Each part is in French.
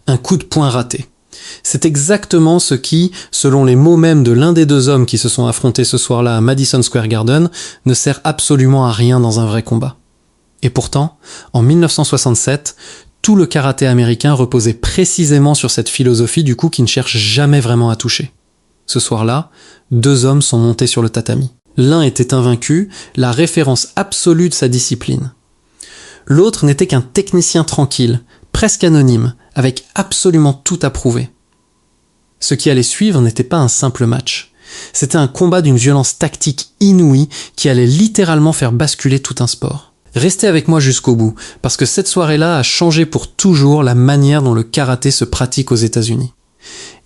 un coup de poing raté. C'est exactement ce qui, selon les mots mêmes de l'un des deux hommes qui se sont affrontés ce soir-là à Madison Square Garden, ne sert absolument à rien dans un vrai combat. Et pourtant, en 1967, tout le karaté américain reposait précisément sur cette philosophie du coup qui ne cherche jamais vraiment à toucher. Ce soir-là, deux hommes sont montés sur le tatami. L'un était invaincu, la référence absolue de sa discipline. L'autre n'était qu'un technicien tranquille, presque anonyme, avec absolument tout à prouver. Ce qui allait suivre n'était pas un simple match. C'était un combat d'une violence tactique inouïe qui allait littéralement faire basculer tout un sport. Restez avec moi jusqu'au bout, parce que cette soirée-là a changé pour toujours la manière dont le karaté se pratique aux États-Unis.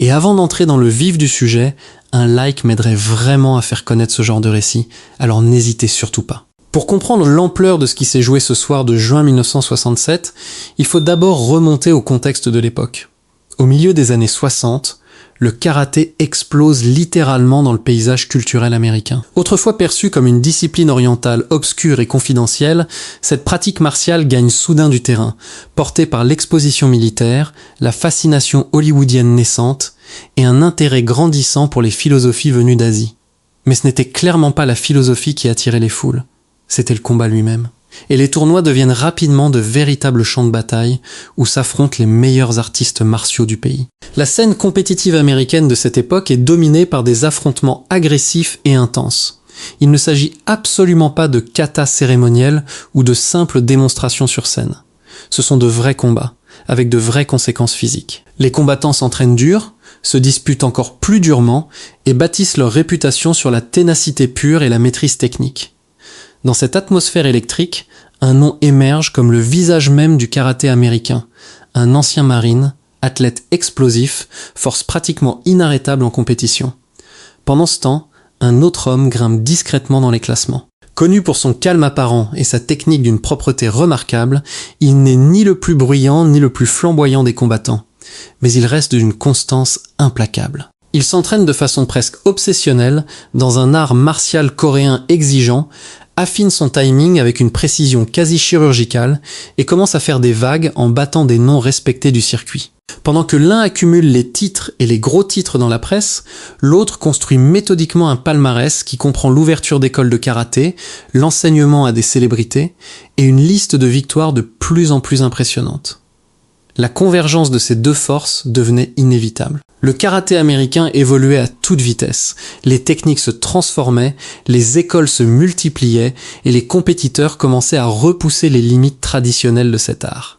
Et avant d'entrer dans le vif du sujet, un like m'aiderait vraiment à faire connaître ce genre de récit, alors n'hésitez surtout pas. Pour comprendre l'ampleur de ce qui s'est joué ce soir de juin 1967, il faut d'abord remonter au contexte de l'époque. Au milieu des années 60, le karaté explose littéralement dans le paysage culturel américain. Autrefois perçue comme une discipline orientale obscure et confidentielle, cette pratique martiale gagne soudain du terrain, portée par l'exposition militaire, la fascination hollywoodienne naissante et un intérêt grandissant pour les philosophies venues d'Asie. Mais ce n'était clairement pas la philosophie qui attirait les foules, c'était le combat lui-même. Et les tournois deviennent rapidement de véritables champs de bataille où s'affrontent les meilleurs artistes martiaux du pays. La scène compétitive américaine de cette époque est dominée par des affrontements agressifs et intenses. Il ne s'agit absolument pas de katas cérémoniels ou de simples démonstrations sur scène. Ce sont de vrais combats, avec de vraies conséquences physiques. Les combattants s'entraînent dur, se disputent encore plus durement et bâtissent leur réputation sur la ténacité pure et la maîtrise technique. Dans cette atmosphère électrique, un nom émerge comme le visage même du karaté américain, un ancien marine, athlète explosif, force pratiquement inarrêtable en compétition. Pendant ce temps, un autre homme grimpe discrètement dans les classements. Connu pour son calme apparent et sa technique d'une propreté remarquable, il n'est ni le plus bruyant ni le plus flamboyant des combattants, mais il reste d'une constance implacable. Il s'entraîne de façon presque obsessionnelle dans un art martial coréen exigeant, affine son timing avec une précision quasi chirurgicale et commence à faire des vagues en battant des noms respectés du circuit. Pendant que l'un accumule les titres et les gros titres dans la presse, l'autre construit méthodiquement un palmarès qui comprend l'ouverture d'écoles de karaté, l'enseignement à des célébrités et une liste de victoires de plus en plus impressionnante. La convergence de ces deux forces devenait inévitable. Le karaté américain évoluait à toute vitesse, les techniques se transformaient, les écoles se multipliaient et les compétiteurs commençaient à repousser les limites traditionnelles de cet art.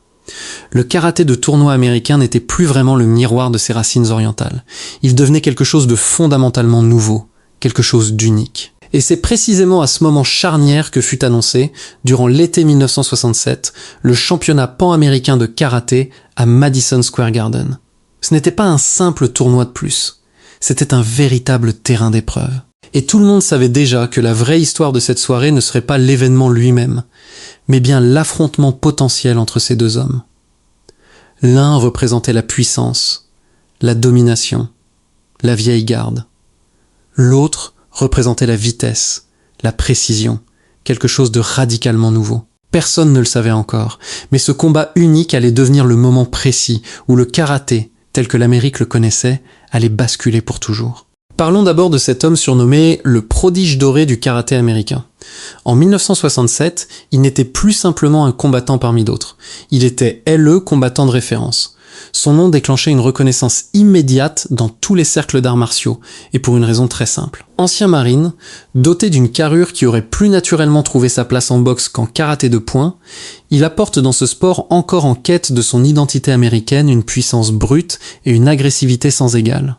Le karaté de tournoi américain n'était plus vraiment le miroir de ses racines orientales. Il devenait quelque chose de fondamentalement nouveau, quelque chose d'unique. Et c'est précisément à ce moment charnière que fut annoncé, durant l'été 1967, le championnat pan-américain de karaté à Madison Square Garden. Ce n'était pas un simple tournoi de plus, c'était un véritable terrain d'épreuve. Et tout le monde savait déjà que la vraie histoire de cette soirée ne serait pas l'événement lui-même, mais bien l'affrontement potentiel entre ces deux hommes. L'un représentait la puissance, la domination, la vieille garde. L'autre représentait la vitesse, la précision, quelque chose de radicalement nouveau. Personne ne le savait encore, mais ce combat unique allait devenir le moment précis où le karaté, tel que l'Amérique le connaissait, allait basculer pour toujours. Parlons d'abord de cet homme surnommé le prodige doré du karaté américain. En 1967, il n'était plus simplement un combattant parmi d'autres. Il était LE combattant de référence. Son nom déclenchait une reconnaissance immédiate dans tous les cercles d'arts martiaux, et pour une raison très simple. Ancien marine, doté d'une carrure qui aurait plus naturellement trouvé sa place en boxe qu'en karaté de poing, il apporte dans ce sport encore en quête de son identité américaine une puissance brute et une agressivité sans égale.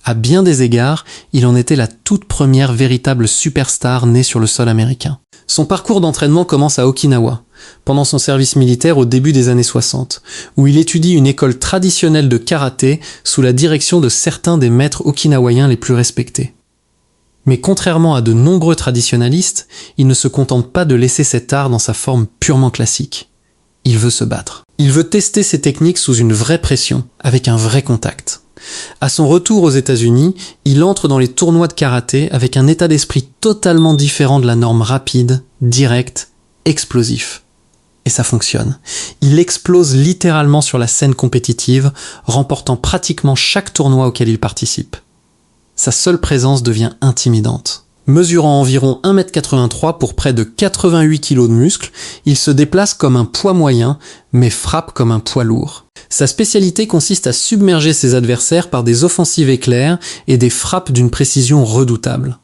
À bien des égards, il en était la toute première véritable superstar née sur le sol américain. Son parcours d'entraînement commence à Okinawa, pendant son service militaire au début des années 60, où il étudie une école traditionnelle de karaté sous la direction de certains des maîtres okinawaïens les plus respectés. Mais contrairement à de nombreux traditionalistes, il ne se contente pas de laisser cet art dans sa forme purement classique. Il veut se battre. Il veut tester ses techniques sous une vraie pression, avec un vrai contact. À son retour aux États-Unis, il entre dans les tournois de karaté avec un état d'esprit totalement différent de la norme rapide, direct, explosif. Et ça fonctionne. Il explose littéralement sur la scène compétitive, remportant pratiquement chaque tournoi auquel il participe. Sa seule présence devient intimidante. Mesurant environ 1,83 m pour près de 88 kg de muscles, il se déplace comme un poids moyen, mais frappe comme un poids lourd. Sa spécialité consiste à submerger ses adversaires par des offensives éclairs et des frappes d'une précision redoutable.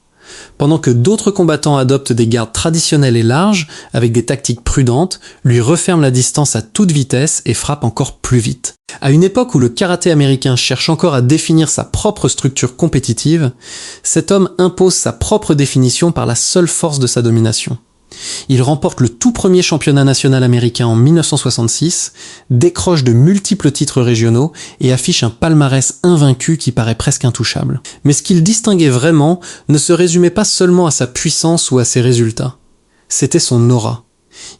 Pendant que d'autres combattants adoptent des gardes traditionnelles et larges, avec des tactiques prudentes, lui referment la distance à toute vitesse et frappe encore plus vite. À une époque où le karaté américain cherche encore à définir sa propre structure compétitive, cet homme impose sa propre définition par la seule force de sa domination. Il remporte le tout premier championnat national américain en 1966, décroche de multiples titres régionaux et affiche un palmarès invaincu qui paraît presque intouchable. Mais ce qu'il distinguait vraiment ne se résumait pas seulement à sa puissance ou à ses résultats. C'était son aura.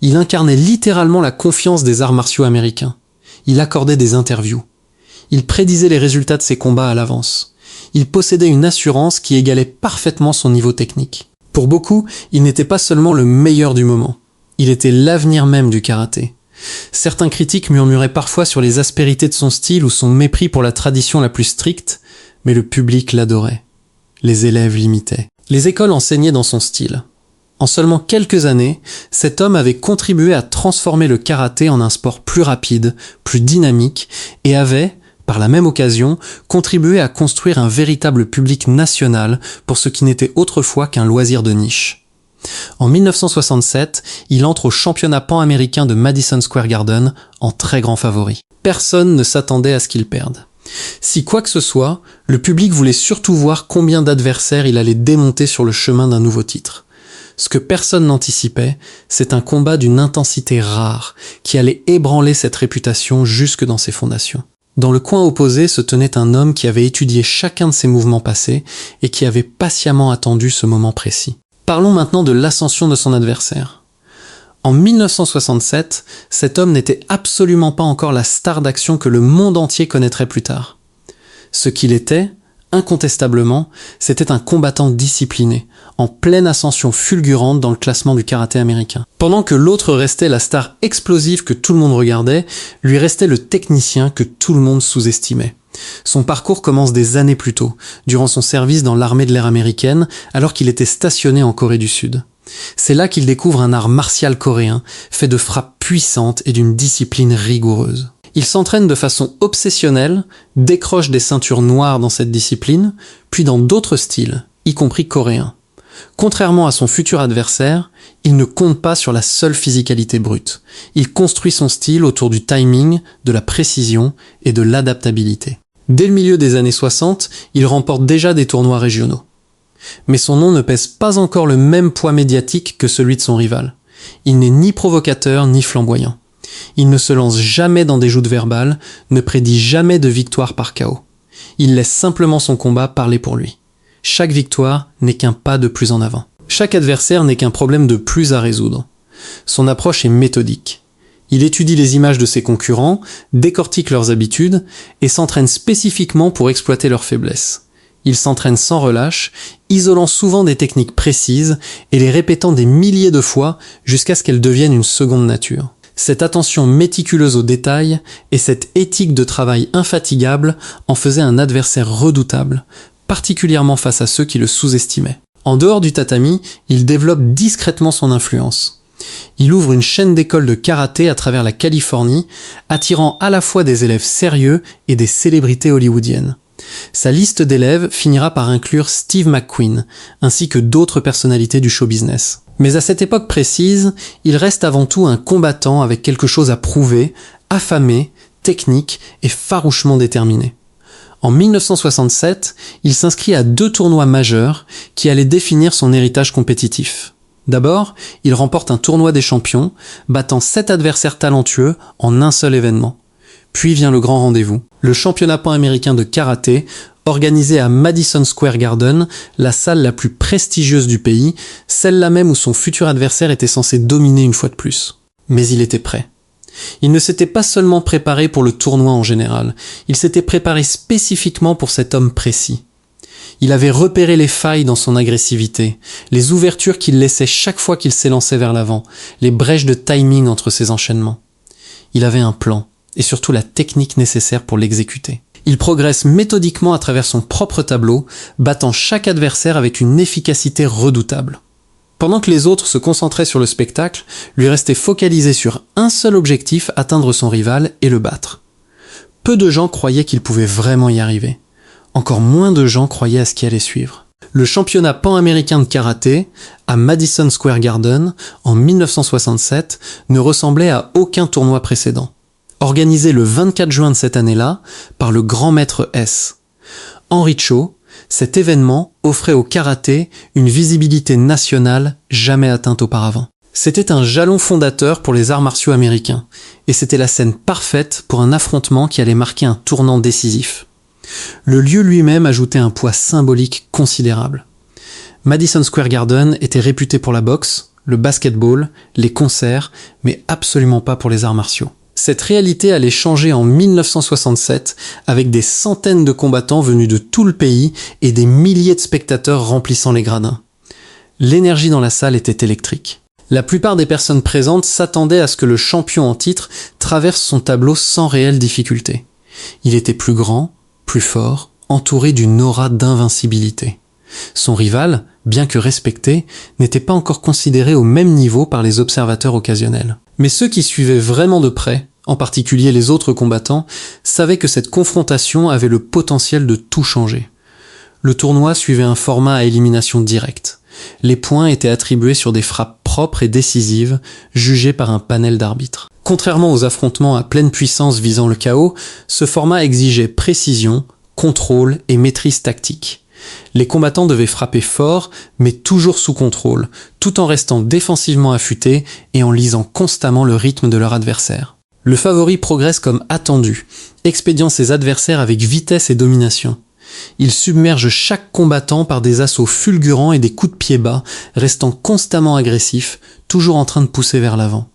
Il incarnait littéralement la confiance des arts martiaux américains. Il accordait des interviews. Il prédisait les résultats de ses combats à l'avance. Il possédait une assurance qui égalait parfaitement son niveau technique. Pour beaucoup, il n'était pas seulement le meilleur du moment, il était l'avenir même du karaté. Certains critiques murmuraient parfois sur les aspérités de son style ou son mépris pour la tradition la plus stricte, mais le public l'adorait. Les élèves l'imitaient. Les écoles enseignaient dans son style. En seulement quelques années, cet homme avait contribué à transformer le karaté en un sport plus rapide, plus dynamique, et avait, par la même occasion, contribué à construire un véritable public national pour ce qui n'était autrefois qu'un loisir de niche. En 1967, il entre au championnat pan-américain de Madison Square Garden en très grand favori. Personne ne s'attendait à ce qu'il perde. Si quoi que ce soit, le public voulait surtout voir combien d'adversaires il allait démonter sur le chemin d'un nouveau titre. Ce que personne n'anticipait, c'est un combat d'une intensité rare qui allait ébranler cette réputation jusque dans ses fondations. Dans le coin opposé se tenait un homme qui avait étudié chacun de ses mouvements passés et qui avait patiemment attendu ce moment précis. Parlons maintenant de l'ascension de son adversaire. En 1967, cet homme n'était absolument pas encore la star d'action que le monde entier connaîtrait plus tard. Ce qu'il était, incontestablement, c'était un combattant discipliné, en pleine ascension fulgurante dans le classement du karaté américain. Pendant que l'autre restait la star explosive que tout le monde regardait, lui restait le technicien que tout le monde sous-estimait. Son parcours commence des années plus tôt, durant son service dans l'armée de l'air américaine, alors qu'il était stationné en Corée du Sud. C'est là qu'il découvre un art martial coréen, fait de frappes puissantes et d'une discipline rigoureuse. Il s'entraîne de façon obsessionnelle, décroche des ceintures noires dans cette discipline, puis dans d'autres styles, y compris coréens. Contrairement à son futur adversaire, il ne compte pas sur la seule physicalité brute. Il construit son style autour du timing, de la précision et de l'adaptabilité. Dès le milieu des années 60, il remporte déjà des tournois régionaux. Mais son nom ne pèse pas encore le même poids médiatique que celui de son rival. Il n'est ni provocateur ni flamboyant. Il ne se lance jamais dans des joutes verbales, ne prédit jamais de victoire par KO. Il laisse simplement son combat parler pour lui. Chaque victoire n'est qu'un pas de plus en avant. Chaque adversaire n'est qu'un problème de plus à résoudre. Son approche est méthodique. Il étudie les images de ses concurrents, décortique leurs habitudes et s'entraîne spécifiquement pour exploiter leurs faiblesses. Il s'entraîne sans relâche, isolant souvent des techniques précises et les répétant des milliers de fois jusqu'à ce qu'elles deviennent une seconde nature. Cette attention méticuleuse aux détails et cette éthique de travail infatigable en faisaient un adversaire redoutable, particulièrement face à ceux qui le sous-estimaient. En dehors du tatami, il développe discrètement son influence. Il ouvre une chaîne d'écoles de karaté à travers la Californie, attirant à la fois des élèves sérieux et des célébrités hollywoodiennes. Sa liste d'élèves finira par inclure Steve McQueen, ainsi que d'autres personnalités du show business. Mais à cette époque précise, il reste avant tout un combattant avec quelque chose à prouver, affamé, technique et farouchement déterminé. En 1967, il s'inscrit à 2 tournois majeurs qui allaient définir son héritage compétitif. D'abord, il remporte un tournoi des champions, battant 7 adversaires talentueux en un seul événement. Puis vient le grand rendez-vous, le championnat pan-américain de karaté, organisé à Madison Square Garden, la salle la plus prestigieuse du pays, celle-là même où son futur adversaire était censé dominer une fois de plus. Mais il était prêt. Il ne s'était pas seulement préparé pour le tournoi en général, il s'était préparé spécifiquement pour cet homme précis. Il avait repéré les failles dans son agressivité, les ouvertures qu'il laissait chaque fois qu'il s'élançait vers l'avant, les brèches de timing entre ses enchaînements. Il avait un plan, et surtout la technique nécessaire pour l'exécuter. Il progresse méthodiquement à travers son propre tableau, battant chaque adversaire avec une efficacité redoutable. Pendant que les autres se concentraient sur le spectacle, lui restait focalisé sur un seul objectif, atteindre son rival et le battre. Peu de gens croyaient qu'il pouvait vraiment y arriver. Encore moins de gens croyaient à ce qui allait suivre. Le championnat pan-américain de karaté, à Madison Square Garden, en 1967, ne ressemblait à aucun tournoi précédent. Organisé le 24 juin de cette année-là par le grand maître S. Henry Cho, cet événement offrait au karaté une visibilité nationale jamais atteinte auparavant. C'était un jalon fondateur pour les arts martiaux américains, et c'était la scène parfaite pour un affrontement qui allait marquer un tournant décisif. Le lieu lui-même ajoutait un poids symbolique considérable. Madison Square Garden était réputé pour la boxe, le basketball, les concerts, mais absolument pas pour les arts martiaux. Cette réalité allait changer en 1967 avec des centaines de combattants venus de tout le pays et des milliers de spectateurs remplissant les gradins. L'énergie dans la salle était électrique. La plupart des personnes présentes s'attendaient à ce que le champion en titre traverse son tableau sans réelle difficulté. Il était plus grand, plus fort, entouré d'une aura d'invincibilité. Son rival, bien que respecté, n'était pas encore considéré au même niveau par les observateurs occasionnels. Mais ceux qui suivaient vraiment de près, en particulier les autres combattants, savaient que cette confrontation avait le potentiel de tout changer. Le tournoi suivait un format à élimination directe. Les points étaient attribués sur des frappes propres et décisives, jugées par un panel d'arbitres. Contrairement aux affrontements à pleine puissance visant le chaos, ce format exigeait précision, contrôle et maîtrise tactique. Les combattants devaient frapper fort, mais toujours sous contrôle, tout en restant défensivement affûtés et en lisant constamment le rythme de leur adversaire. Le favori progresse comme attendu, expédiant ses adversaires avec vitesse et domination. Il submerge chaque combattant par des assauts fulgurants et des coups de pied bas, restant constamment agressif, toujours en train de pousser vers l'avant.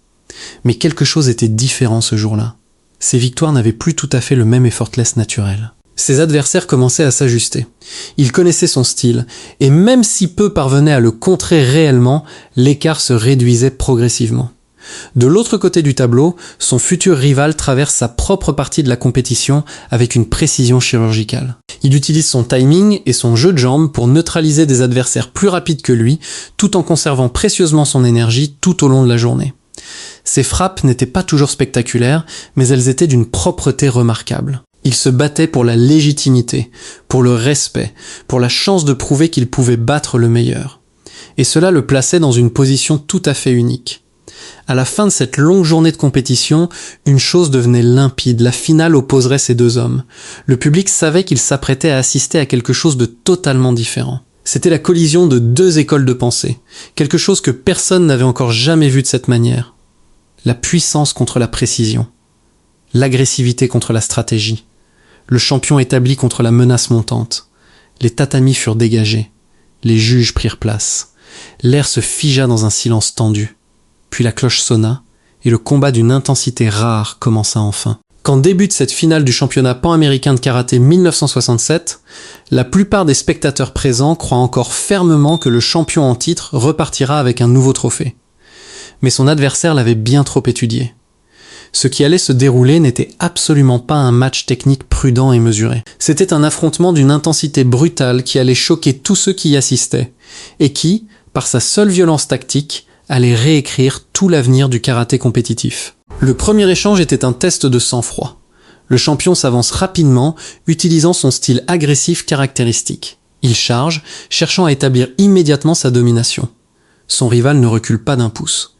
Mais quelque chose était différent ce jour-là. Ses victoires n'avaient plus tout à fait le même effortless naturel. Ses adversaires commençaient à s'ajuster. Ils connaissaient son style, et même si peu parvenaient à le contrer réellement, l'écart se réduisait progressivement. De l'autre côté du tableau, son futur rival traverse sa propre partie de la compétition avec une précision chirurgicale. Il utilise son timing et son jeu de jambes pour neutraliser des adversaires plus rapides que lui, tout en conservant précieusement son énergie tout au long de la journée. Ses frappes n'étaient pas toujours spectaculaires, mais elles étaient d'une propreté remarquable. Il se battait pour la légitimité, pour le respect, pour la chance de prouver qu'il pouvait battre le meilleur. Et cela le plaçait dans une position tout à fait unique. À la fin de cette longue journée de compétition, une chose devenait limpide, la finale opposerait ces deux hommes. Le public savait qu'il s'apprêtait à assister à quelque chose de totalement différent. C'était la collision de deux écoles de pensée, quelque chose que personne n'avait encore jamais vu de cette manière. La puissance contre la précision, l'agressivité contre la stratégie, le champion établi contre la menace montante. Les tatamis furent dégagés, les juges prirent place. L'air se figea dans un silence tendu. Puis la cloche sonna, et le combat d'une intensité rare commença enfin. Quand débute cette finale du championnat pan-américain de karaté 1967, la plupart des spectateurs présents croient encore fermement que le champion en titre repartira avec un nouveau trophée. Mais son adversaire l'avait bien trop étudié. Ce qui allait se dérouler n'était absolument pas un match technique prudent et mesuré. C'était un affrontement d'une intensité brutale qui allait choquer tous ceux qui y assistaient, et qui, par sa seule violence tactique, allait réécrire tout l'avenir du karaté compétitif. Le premier échange était un test de sang-froid. Le champion s'avance rapidement, utilisant son style agressif caractéristique. Il charge, cherchant à établir immédiatement sa domination. Son rival ne recule pas d'un pouce.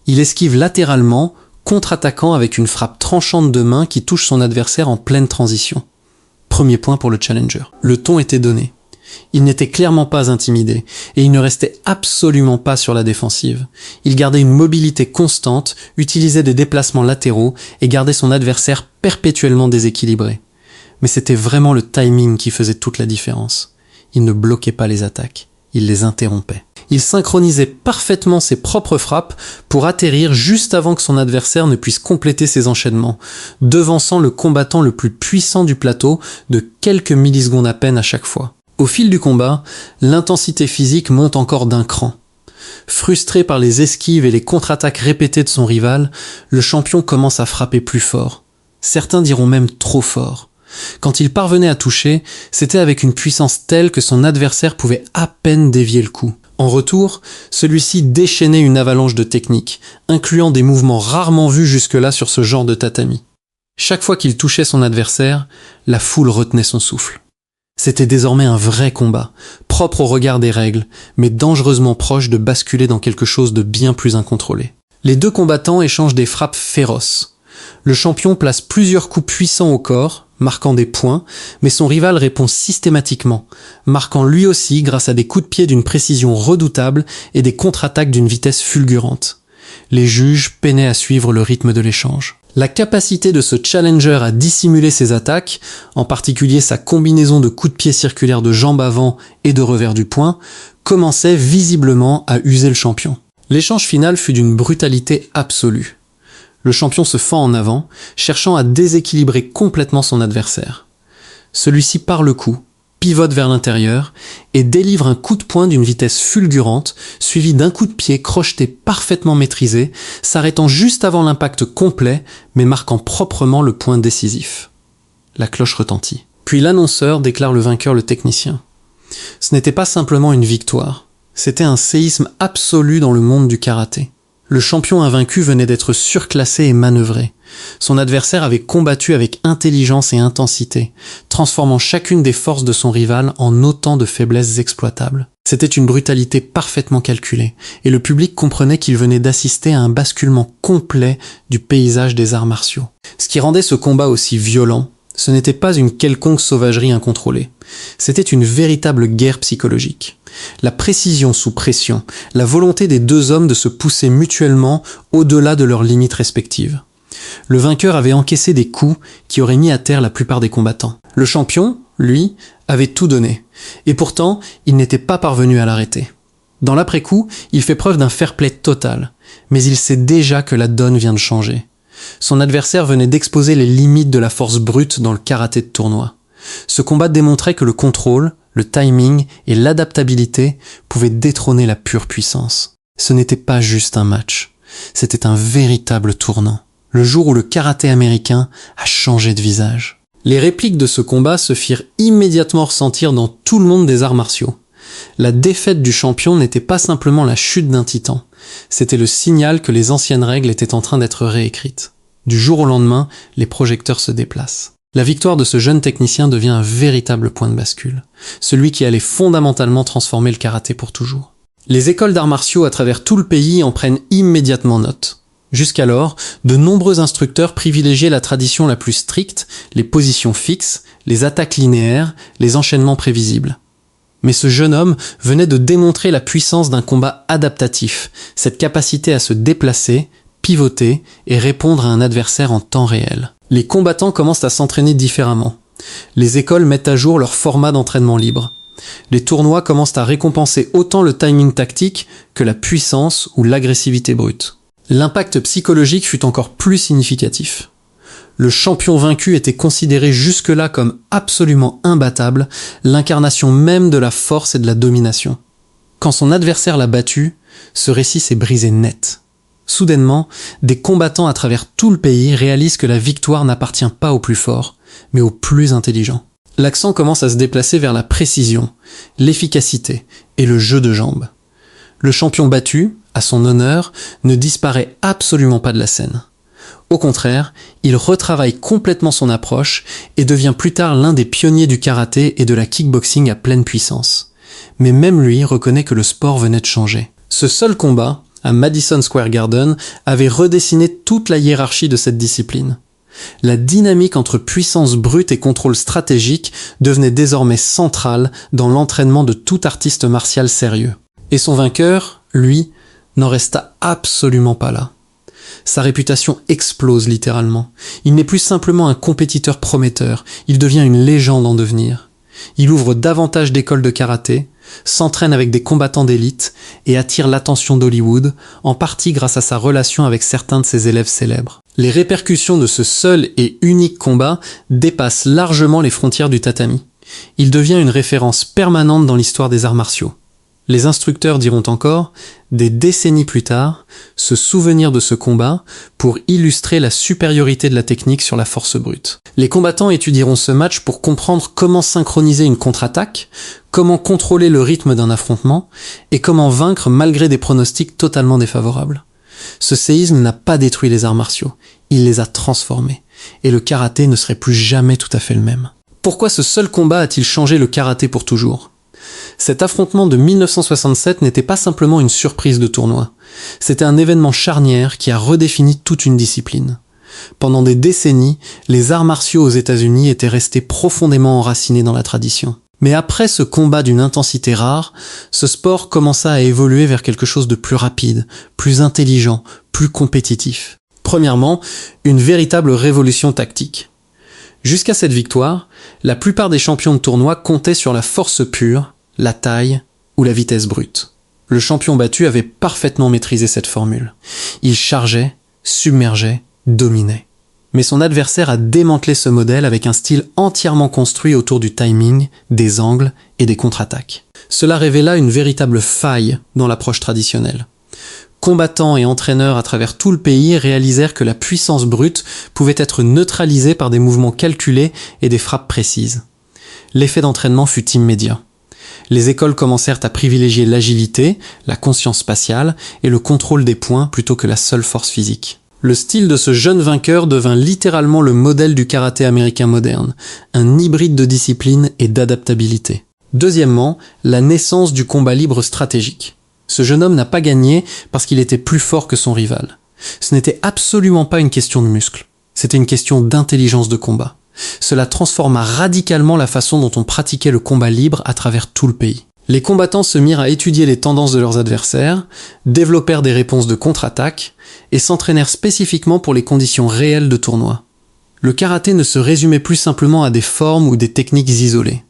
Il esquive latéralement, contre-attaquant avec une frappe tranchante de main qui touche son adversaire en pleine transition. Premier point pour le challenger. Le ton était donné. Il n'était clairement pas intimidé, et il ne restait absolument pas sur la défensive. Il gardait une mobilité constante, utilisait des déplacements latéraux et gardait son adversaire perpétuellement déséquilibré. Mais c'était vraiment le timing qui faisait toute la différence. Il ne bloquait pas les attaques, il les interrompait. Il synchronisait parfaitement ses propres frappes pour atterrir juste avant que son adversaire ne puisse compléter ses enchaînements, devançant le combattant le plus puissant du plateau de quelques millisecondes à peine à chaque fois. Au fil du combat, l'intensité physique monte encore d'un cran. Frustré par les esquives et les contre-attaques répétées de son rival, le champion commence à frapper plus fort. Certains diront même trop fort. Quand il parvenait à toucher, c'était avec une puissance telle que son adversaire pouvait à peine dévier le coup. En retour, celui-ci déchaînait une avalanche de techniques, incluant des mouvements rarement vus jusque-là sur ce genre de tatami. Chaque fois qu'il touchait son adversaire, la foule retenait son souffle. C'était désormais un vrai combat, propre au regard des règles, mais dangereusement proche de basculer dans quelque chose de bien plus incontrôlé. Les deux combattants échangent des frappes féroces. Le champion place plusieurs coups puissants au corps, marquant des points, mais son rival répond systématiquement, marquant lui aussi grâce à des coups de pied d'une précision redoutable et des contre-attaques d'une vitesse fulgurante. Les juges peinaient à suivre le rythme de l'échange. La capacité de ce challenger à dissimuler ses attaques, en particulier sa combinaison de coups de pied circulaires de jambe avant et de revers du poing, commençait visiblement à user le champion. L'échange final fut d'une brutalité absolue. Le champion se fend en avant, cherchant à déséquilibrer complètement son adversaire. Celui-ci part le coup, pivote vers l'intérieur et délivre un coup de poing d'une vitesse fulgurante, suivi d'un coup de pied crocheté parfaitement maîtrisé, s'arrêtant juste avant l'impact complet, mais marquant proprement le point décisif. La cloche retentit. Puis l'annonceur déclare le vainqueur le technicien. Ce n'était pas simplement une victoire, c'était un séisme absolu dans le monde du karaté. Le champion invaincu venait d'être surclassé et manœuvré. Son adversaire avait combattu avec intelligence et intensité, transformant chacune des forces de son rival en autant de faiblesses exploitables. C'était une brutalité parfaitement calculée, et le public comprenait qu'il venait d'assister à un basculement complet du paysage des arts martiaux. Ce qui rendait ce combat aussi violent, ce n'était pas une quelconque sauvagerie incontrôlée. C'était une véritable guerre psychologique. La précision sous pression, la volonté des deux hommes de se pousser mutuellement au-delà de leurs limites respectives. Le vainqueur avait encaissé des coups qui auraient mis à terre la plupart des combattants. Le champion, lui, avait tout donné. Et pourtant, il n'était pas parvenu à l'arrêter. Dans l'après-coup, il fait preuve d'un fair-play total. Mais il sait déjà que la donne vient de changer. Son adversaire venait d'exposer les limites de la force brute dans le karaté de tournoi. Ce combat démontrait que le contrôle, le timing et l'adaptabilité pouvaient détrôner la pure puissance. Ce n'était pas juste un match, c'était un véritable tournant. Le jour où le karaté américain a changé de visage. Les répliques de ce combat se firent immédiatement ressentir dans tout le monde des arts martiaux. La défaite du champion n'était pas simplement la chute d'un titan, c'était le signal que les anciennes règles étaient en train d'être réécrites. Du jour au lendemain, les projecteurs se déplacent. La victoire de ce jeune technicien devient un véritable point de bascule, celui qui allait fondamentalement transformer le karaté pour toujours. Les écoles d'arts martiaux à travers tout le pays en prennent immédiatement note. Jusqu'alors, de nombreux instructeurs privilégiaient la tradition la plus stricte, les positions fixes, les attaques linéaires, les enchaînements prévisibles. Mais ce jeune homme venait de démontrer la puissance d'un combat adaptatif, cette capacité à se déplacer, pivoter et répondre à un adversaire en temps réel. Les combattants commencent à s'entraîner différemment. Les écoles mettent à jour leur format d'entraînement libre. Les tournois commencent à récompenser autant le timing tactique que la puissance ou l'agressivité brute. L'impact psychologique fut encore plus significatif. Le champion vaincu était considéré jusque-là comme absolument imbattable, l'incarnation même de la force et de la domination. Quand son adversaire l'a battu, ce récit s'est brisé net. Soudainement, des combattants à travers tout le pays réalisent que la victoire n'appartient pas aux plus forts, mais aux plus intelligents. L'accent commence à se déplacer vers la précision, l'efficacité et le jeu de jambes. Le champion battu, à son honneur, ne disparaît absolument pas de la scène. Au contraire, il retravaille complètement son approche et devient plus tard l'un des pionniers du karaté et de la kickboxing à pleine puissance. Mais même lui reconnaît que le sport venait de changer. Ce seul combat, à Madison Square Garden, avait redessiné toute la hiérarchie de cette discipline. La dynamique entre puissance brute et contrôle stratégique devenait désormais centrale dans l'entraînement de tout artiste martial sérieux. Et son vainqueur, lui, n'en resta absolument pas là. Sa réputation explose littéralement. Il n'est plus simplement un compétiteur prometteur, il devient une légende en devenir. Il ouvre davantage d'écoles de karaté, s'entraîne avec des combattants d'élite et attire l'attention d'Hollywood, en partie grâce à sa relation avec certains de ses élèves célèbres. Les répercussions de ce seul et unique combat dépassent largement les frontières du tatami. Il devient une référence permanente dans l'histoire des arts martiaux. Les instructeurs diront encore, des décennies plus tard, se souvenir de ce combat pour illustrer la supériorité de la technique sur la force brute. Les combattants étudieront ce match pour comprendre comment synchroniser une contre-attaque, comment contrôler le rythme d'un affrontement et comment vaincre malgré des pronostics totalement défavorables. Ce séisme n'a pas détruit les arts martiaux, il les a transformés, et le karaté ne serait plus jamais tout à fait le même. Pourquoi ce seul combat a-t-il changé le karaté pour toujours ? Cet affrontement de 1967 n'était pas simplement une surprise de tournoi, c'était un événement charnière qui a redéfini toute une discipline. Pendant des décennies, les arts martiaux aux États-Unis étaient restés profondément enracinés dans la tradition. Mais après ce combat d'une intensité rare, ce sport commença à évoluer vers quelque chose de plus rapide, plus intelligent, plus compétitif. Premièrement, une véritable révolution tactique. Jusqu'à cette victoire, la plupart des champions de tournoi comptaient sur la force pure, la taille ou la vitesse brute. Le champion battu avait parfaitement maîtrisé cette formule. Il chargeait, submergeait, dominait. Mais son adversaire a démantelé ce modèle avec un style entièrement construit autour du timing, des angles et des contre-attaques. Cela révéla une véritable faille dans l'approche traditionnelle. Combattants et entraîneurs à travers tout le pays réalisèrent que la puissance brute pouvait être neutralisée par des mouvements calculés et des frappes précises. L'effet d'entraînement fut immédiat. Les écoles commencèrent à privilégier l'agilité, la conscience spatiale et le contrôle des points plutôt que la seule force physique. Le style de ce jeune vainqueur devint littéralement le modèle du karaté américain moderne, un hybride de discipline et d'adaptabilité. Deuxièmement, la naissance du combat libre stratégique. Ce jeune homme n'a pas gagné parce qu'il était plus fort que son rival. Ce n'était absolument pas une question de muscles, c'était une question d'intelligence de combat. Cela transforma radicalement la façon dont on pratiquait le combat libre à travers tout le pays. Les combattants se mirent à étudier les tendances de leurs adversaires, développèrent des réponses de contre-attaque et s'entraînèrent spécifiquement pour les conditions réelles de tournoi. Le karaté ne se résumait plus simplement à des formes ou des techniques isolées.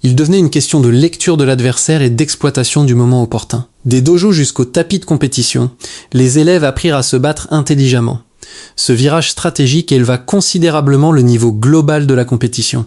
Il devenait une question de lecture de l'adversaire et d'exploitation du moment opportun. Des dojos jusqu'au tapis de compétition, les élèves apprirent à se battre intelligemment. Ce virage stratégique éleva considérablement le niveau global de la compétition.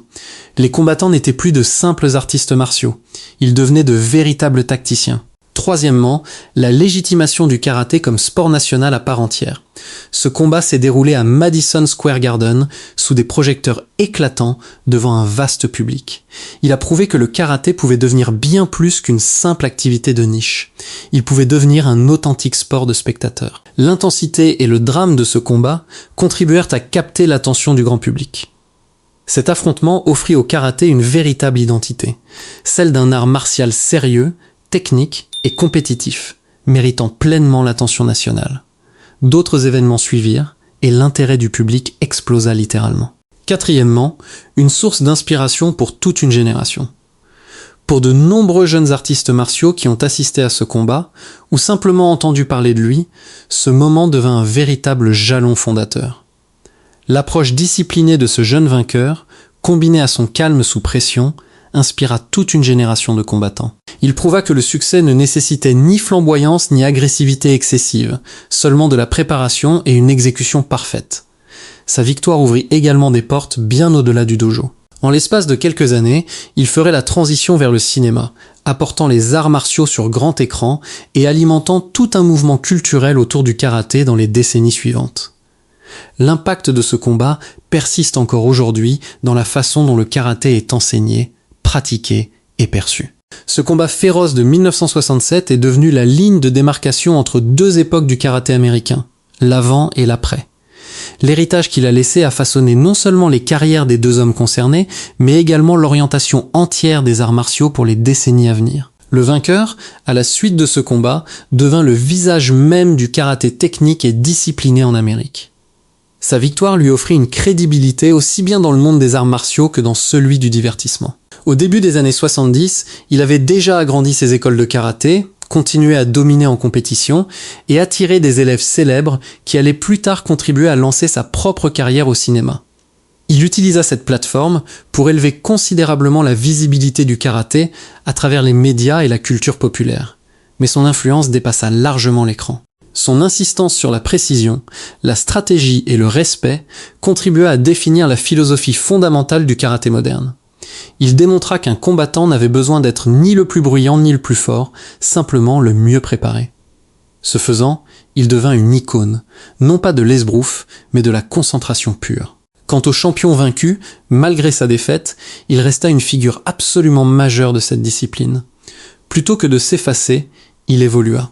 Les combattants n'étaient plus de simples artistes martiaux, ils devenaient de véritables tacticiens. Troisièmement, la légitimation du karaté comme sport national à part entière. Ce combat s'est déroulé à Madison Square Garden, sous des projecteurs éclatants devant un vaste public. Il a prouvé que le karaté pouvait devenir bien plus qu'une simple activité de niche. Il pouvait devenir un authentique sport de spectateurs. L'intensité et le drame de ce combat contribuèrent à capter l'attention du grand public. Cet affrontement offrit au karaté une véritable identité, celle d'un art martial sérieux, technique et compétitif, méritant pleinement l'attention nationale. D'autres événements suivirent et l'intérêt du public explosa littéralement. Quatrièmement, une source d'inspiration pour toute une génération. Pour de nombreux jeunes artistes martiaux qui ont assisté à ce combat, ou simplement entendu parler de lui, ce moment devint un véritable jalon fondateur. L'approche disciplinée de ce jeune vainqueur, combinée à son calme sous pression, inspira toute une génération de combattants. Il prouva que le succès ne nécessitait ni flamboyance ni agressivité excessive, seulement de la préparation et une exécution parfaite. Sa victoire ouvrit également des portes bien au-delà du dojo. En l'espace de quelques années, il ferait la transition vers le cinéma, apportant les arts martiaux sur grand écran et alimentant tout un mouvement culturel autour du karaté dans les décennies suivantes. L'impact de ce combat persiste encore aujourd'hui dans la façon dont le karaté est enseigné, pratiqué et perçu. Ce combat féroce de 1967 est devenu la ligne de démarcation entre deux époques du karaté américain, l'avant et l'après. L'héritage qu'il a laissé a façonné non seulement les carrières des deux hommes concernés, mais également l'orientation entière des arts martiaux pour les décennies à venir. Le vainqueur, à la suite de ce combat, devint le visage même du karaté technique et discipliné en Amérique. Sa victoire lui offrit une crédibilité aussi bien dans le monde des arts martiaux que dans celui du divertissement. Au début des années 70, il avait déjà agrandi ses écoles de karaté, continué à dominer en compétition et attiré des élèves célèbres qui allaient plus tard contribuer à lancer sa propre carrière au cinéma. Il utilisa cette plateforme pour élever considérablement la visibilité du karaté à travers les médias et la culture populaire. Mais son influence dépassa largement l'écran. Son insistance sur la précision, la stratégie et le respect contribua à définir la philosophie fondamentale du karaté moderne. Il démontra qu'un combattant n'avait besoin d'être ni le plus bruyant ni le plus fort, simplement le mieux préparé. Ce faisant, il devint une icône, non pas de l'esbrouf, mais de la concentration pure. Quant au champion vaincu, malgré sa défaite, il resta une figure absolument majeure de cette discipline. Plutôt que de s'effacer, il évolua.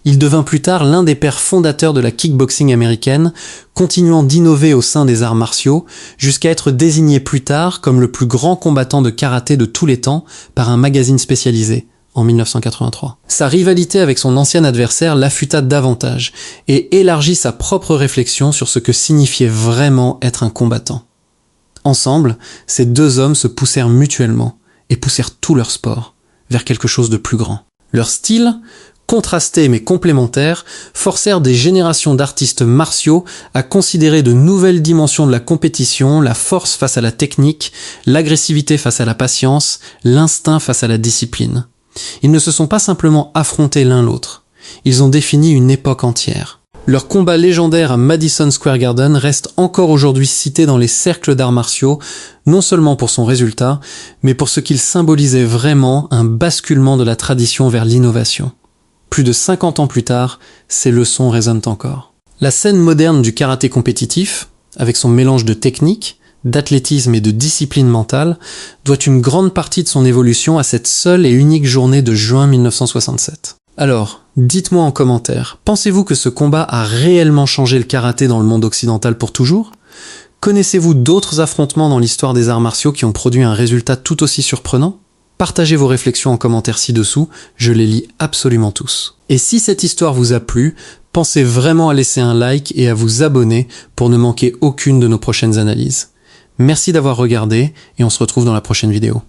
Il devint plus tard l'un des pères fondateurs de la kickboxing américaine, continuant d'innover au sein des arts martiaux, jusqu'à être désigné plus tard comme le plus grand combattant de karaté de tous les temps par un magazine spécialisé, en 1983. Sa rivalité avec son ancien adversaire l'affûta davantage et élargit sa propre réflexion sur ce que signifiait vraiment être un combattant. Ensemble, ces deux hommes se poussèrent mutuellement et poussèrent tout leur sport vers quelque chose de plus grand. Leur style, contrastés mais complémentaires, forcèrent des générations d'artistes martiaux à considérer de nouvelles dimensions de la compétition, la force face à la technique, l'agressivité face à la patience, l'instinct face à la discipline. Ils ne se sont pas simplement affrontés l'un l'autre, ils ont défini une époque entière. Leur combat légendaire à Madison Square Garden reste encore aujourd'hui cité dans les cercles d'arts martiaux, non seulement pour son résultat, mais pour ce qu'il symbolisait vraiment, un basculement de la tradition vers l'innovation. Plus de 50 ans plus tard, ces leçons résonnent encore. La scène moderne du karaté compétitif, avec son mélange de technique, d'athlétisme et de discipline mentale, doit une grande partie de son évolution à cette seule et unique journée de juin 1967. Alors, dites-moi en commentaire, pensez-vous que ce combat a réellement changé le karaté dans le monde occidental pour toujours ? Connaissez-vous d'autres affrontements dans l'histoire des arts martiaux qui ont produit un résultat tout aussi surprenant ? Partagez vos réflexions en commentaire ci-dessous, je les lis absolument tous. Et si cette histoire vous a plu, pensez vraiment à laisser un like et à vous abonner pour ne manquer aucune de nos prochaines analyses. Merci d'avoir regardé et on se retrouve dans la prochaine vidéo.